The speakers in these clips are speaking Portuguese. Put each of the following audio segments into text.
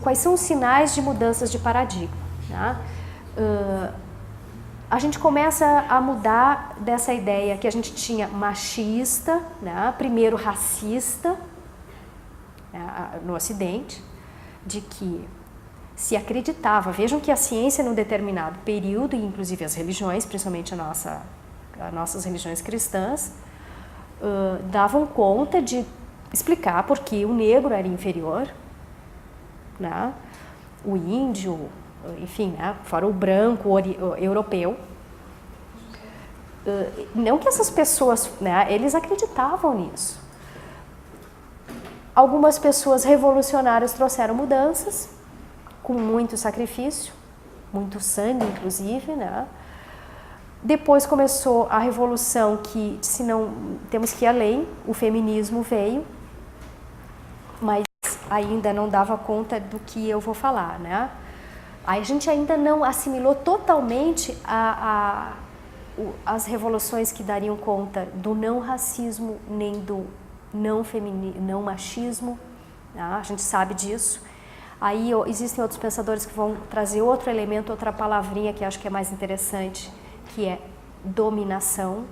quais são os sinais de mudanças de paradigma, né? A gente começa a mudar dessa ideia que a gente tinha machista, né? Primeiro racista, né? No Ocidente, de que se acreditava, vejam que a ciência num determinado período, e inclusive as religiões, principalmente as nossas religiões cristãs, davam conta de explicar por que o negro era inferior, né? O índio, enfim, né? Fora o branco, o europeu. Não que essas pessoas, né? Eles acreditavam nisso. Algumas pessoas revolucionárias trouxeram mudanças, com muito sacrifício, muito sangue, inclusive, né? Depois começou a revolução que, se não, temos que ir além, o feminismo veio, mas ainda não dava conta do que eu vou falar, né? A gente ainda não assimilou totalmente as revoluções que dariam conta do não racismo, nem do não machismo, né? A gente sabe disso. Aí existem outros pensadores que vão trazer outro elemento, outra palavrinha que acho que é mais interessante, que é dominação.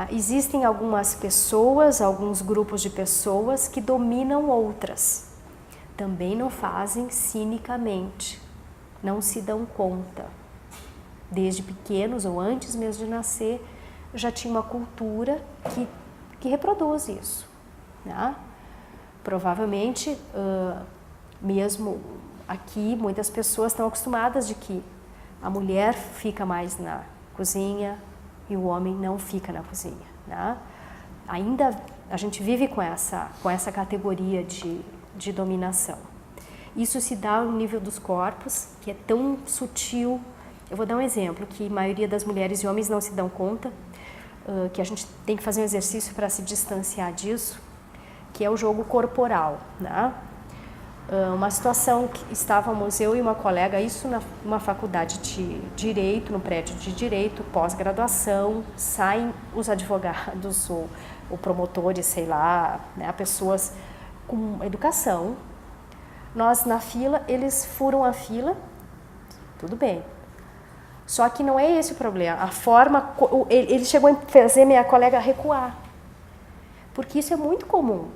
Existem algumas pessoas, alguns grupos de pessoas que dominam outras. Também não fazem cinicamente, não se dão conta. Desde pequenos ou antes mesmo de nascer, já tinha uma cultura que reproduz isso, né? Provavelmente, mesmo aqui, muitas pessoas estão acostumadas de que a mulher fica mais na cozinha e o homem não fica na cozinha, né? Ainda a gente vive com essa categoria de dominação. Isso se dá no nível dos corpos, que é tão sutil. Eu vou dar um exemplo, que a maioria das mulheres e homens não se dão conta, que a gente tem que fazer um exercício para se distanciar disso, que é o jogo corporal, né? Uma situação que estávamos eu e uma colega, isso numa faculdade de Direito, no prédio de Direito, pós-graduação, saem os advogados, o promotores, sei lá, né, pessoas com educação. Nós na fila, eles furam a fila, tudo bem. Só que não é esse o problema, a forma, ele chegou a fazer minha colega recuar, porque isso é muito comum.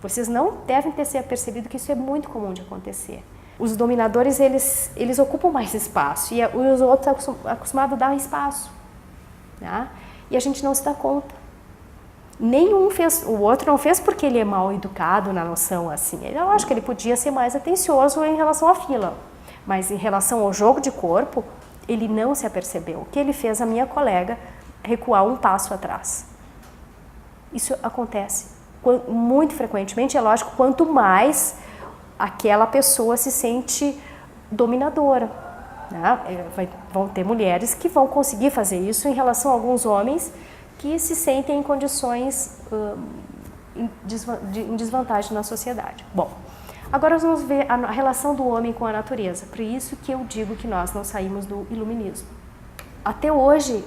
Vocês não devem ter se percebido que isso é muito comum de acontecer. Os dominadores, eles ocupam mais espaço e os outros estão acostumados a dar espaço, né? E a gente não se dá conta. Nenhum fez, o outro não fez porque ele é mal educado na noção assim. Eu acho que ele podia ser mais atencioso em relação à fila, mas em relação ao jogo de corpo, ele não se apercebeu. O que ele fez a minha colega recuar um passo atrás. Isso acontece muito frequentemente, é lógico, quanto mais aquela pessoa se sente dominadora, né? Vão ter mulheres que vão conseguir fazer isso em relação a alguns homens que se sentem em condições em desvantagem na sociedade. Bom, agora nós vamos ver a relação do homem com a natureza, por isso que eu digo que nós não saímos do iluminismo. Até hoje,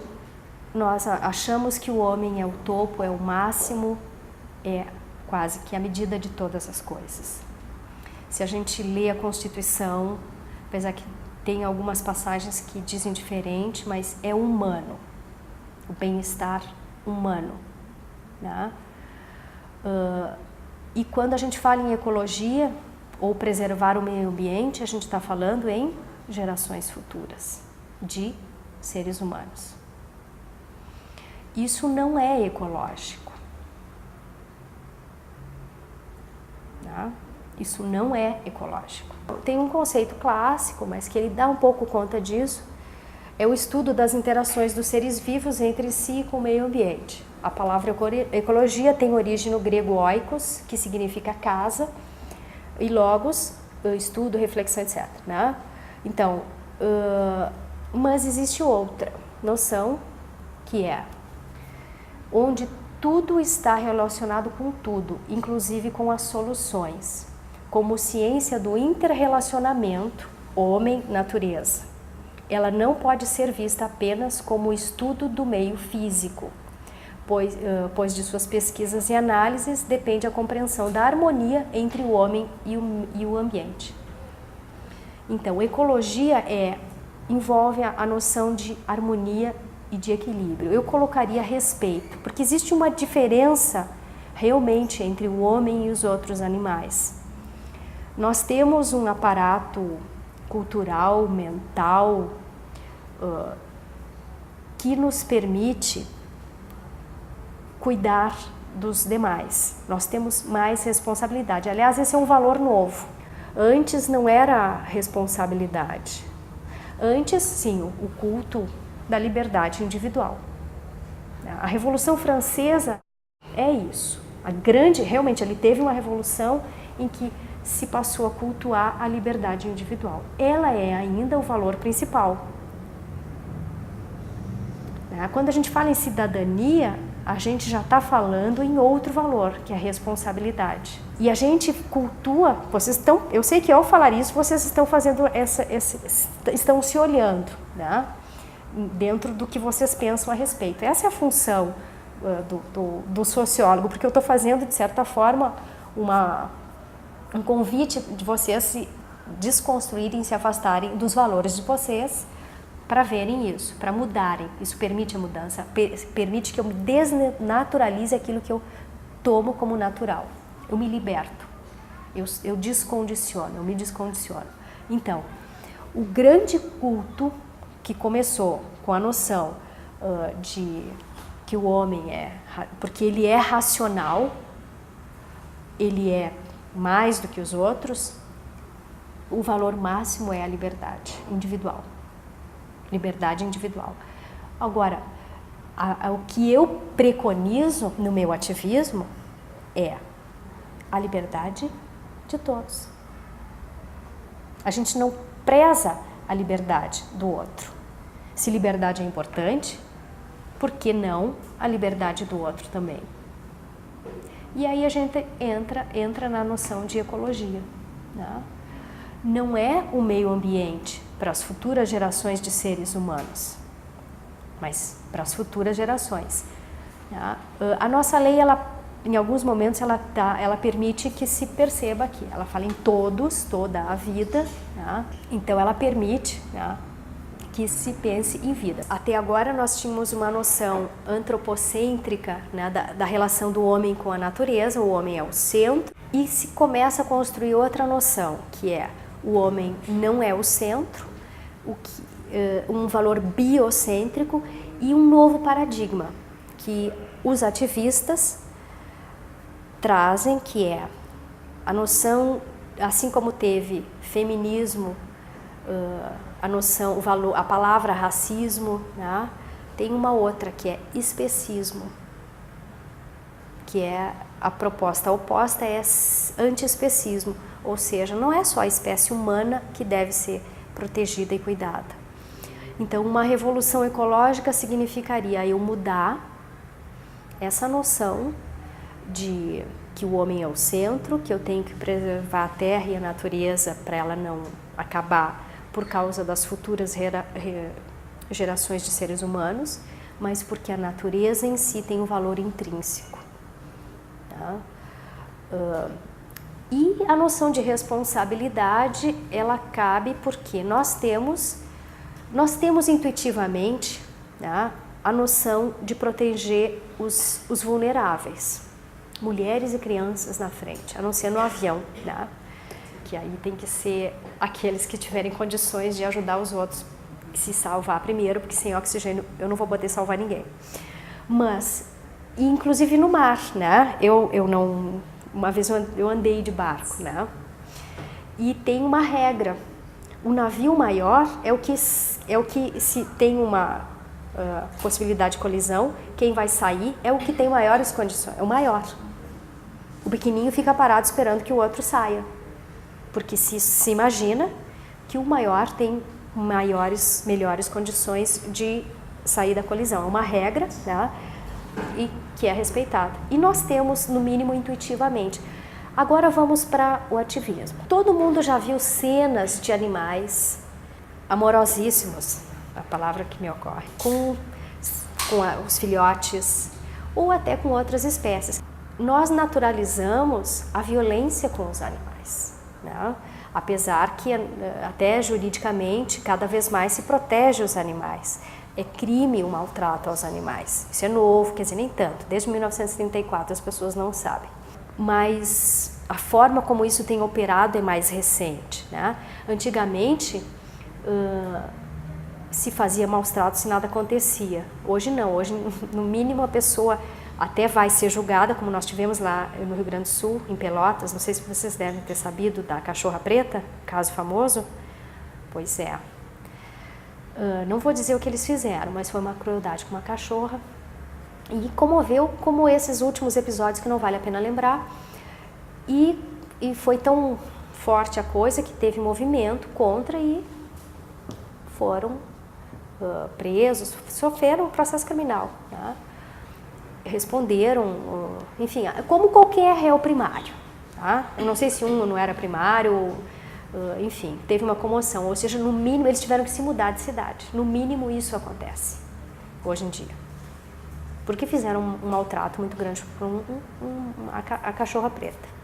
nós achamos que o homem é o topo, é o máximo, é quase que a medida de todas as coisas. Se a gente lê a Constituição, apesar que tem algumas passagens que dizem diferente, mas é humano, o bem-estar humano, né? E quando a gente fala em ecologia, ou preservar o meio ambiente, a gente está falando em gerações futuras, de seres humanos. Isso não é ecológico. Tá? Isso não é ecológico. Tem um conceito clássico, mas que ele dá um pouco conta disso, é o estudo das interações dos seres vivos entre si e com o meio ambiente. A palavra ecologia tem origem no grego oikos, que significa casa, e logos, estudo, reflexão, etc. Né? Então, mas existe outra noção, que é onde tudo está relacionado com tudo, inclusive com as soluções, como ciência do interrelacionamento homem-natureza. Ela não pode ser vista apenas como estudo do meio físico, pois de suas pesquisas e análises depende a compreensão da harmonia entre o homem e o ambiente. Então, ecologia envolve a noção de harmonia e de equilíbrio. Eu colocaria respeito, porque existe uma diferença realmente entre o homem e os outros animais. Nós temos um aparato cultural, mental, que nos permite cuidar dos demais. Nós temos mais responsabilidade. Aliás, esse é um valor novo. Antes não era responsabilidade. Antes, sim, o culto da liberdade individual. A Revolução Francesa é isso. Realmente, ele teve uma revolução em que se passou a cultuar a liberdade individual. Ela é ainda o valor principal. Quando a gente fala em cidadania, a gente já está falando em outro valor, que é a responsabilidade. E a gente cultua, eu sei que ao falar isso, vocês estão fazendo estão se olhando, né? Dentro do que vocês pensam a respeito. Essa é a função do sociólogo, porque eu estou fazendo, de certa forma, um convite de vocês se desconstruírem, se afastarem dos valores de vocês, para verem isso, para mudarem. Isso permite a mudança, permite que eu me desnaturalize aquilo que eu tomo como natural. Eu me liberto, eu descondiciono, eu me descondiciono. Então, o grande culto que começou com a noção de que o homem porque ele é racional, ele é mais do que os outros, o valor máximo é a liberdade individual. Liberdade individual. Agora, o que eu preconizo no meu ativismo é a liberdade de todos. A gente não preza a liberdade do outro. Se liberdade é importante, por que não a liberdade do outro também? E aí a gente entra na noção de ecologia, né? Não é o meio ambiente para as futuras gerações de seres humanos, mas para as futuras gerações. A nossa lei, em alguns momentos, ela permite que se perceba aqui. Ela fala em todos, toda a vida, então ela permite que se pense em vida. Até agora nós tínhamos uma noção antropocêntrica, da relação do homem com a natureza, o homem é o centro, e se começa a construir outra noção, que é o homem não é o centro, um valor biocêntrico e um novo paradigma que os ativistas trazem, que é a noção, assim como teve feminismo, a noção, o valor, a palavra racismo, né? Tem uma outra que é especismo, que é a proposta oposta é antiespecismo, ou seja, não é só a espécie humana que deve ser protegida e cuidada. Então, uma revolução ecológica significaria eu mudar essa noção de que o homem é o centro, que eu tenho que preservar a terra e a natureza para ela não acabar por causa das futuras gerações de seres humanos, mas porque a natureza em si tem um valor intrínseco. Tá? E a noção de responsabilidade, ela cabe porque nós temos intuitivamente, tá, a noção de proteger os vulneráveis, mulheres e crianças na frente, a não ser no avião, tá? Que aí tem que ser aqueles que tiverem condições de ajudar os outros a se salvar primeiro, porque sem oxigênio eu não vou poder salvar ninguém. Mas, inclusive no mar, né? Uma vez eu andei de barco, né? E tem uma regra. O navio maior é o que se tem uma possibilidade de colisão, quem vai sair é o que tem maiores condições, é o maior. O pequenininho fica parado esperando que o outro saia. Porque se imagina que o maior tem melhores condições de sair da colisão. É uma regra, né? E que é respeitada. E nós temos, no mínimo, intuitivamente. Agora vamos para o ativismo. Todo mundo já viu cenas de animais amorosíssimos, a palavra que me ocorre, com os filhotes, ou até com outras espécies. Nós naturalizamos a violência com os animais, né? Apesar que até juridicamente cada vez mais se protege os animais. É crime o maltrato aos animais. Isso é novo, quer dizer, nem tanto. Desde 1934 as pessoas não sabem. Mas a forma como isso tem operado é mais recente, né? Antigamente se fazia maus tratos se nada acontecia. Hoje não, hoje no mínimo a pessoa até vai ser julgada, como nós tivemos lá no Rio Grande do Sul, em Pelotas. Não sei se vocês devem ter sabido da cachorra preta, caso famoso. Pois é. Não vou dizer o que eles fizeram, mas foi uma crueldade com uma cachorra. E comoveu como esses últimos episódios que não vale a pena lembrar. E foi tão forte a coisa que teve movimento contra e foram presos, sofreram um processo criminal, né? Responderam, enfim, como qualquer réu primário, tá? Eu não sei se um não era primário, enfim, teve uma comoção, ou seja, no mínimo eles tiveram que se mudar de cidade, no mínimo isso acontece hoje em dia, porque fizeram um maltrato muito grande para a cachorra preta.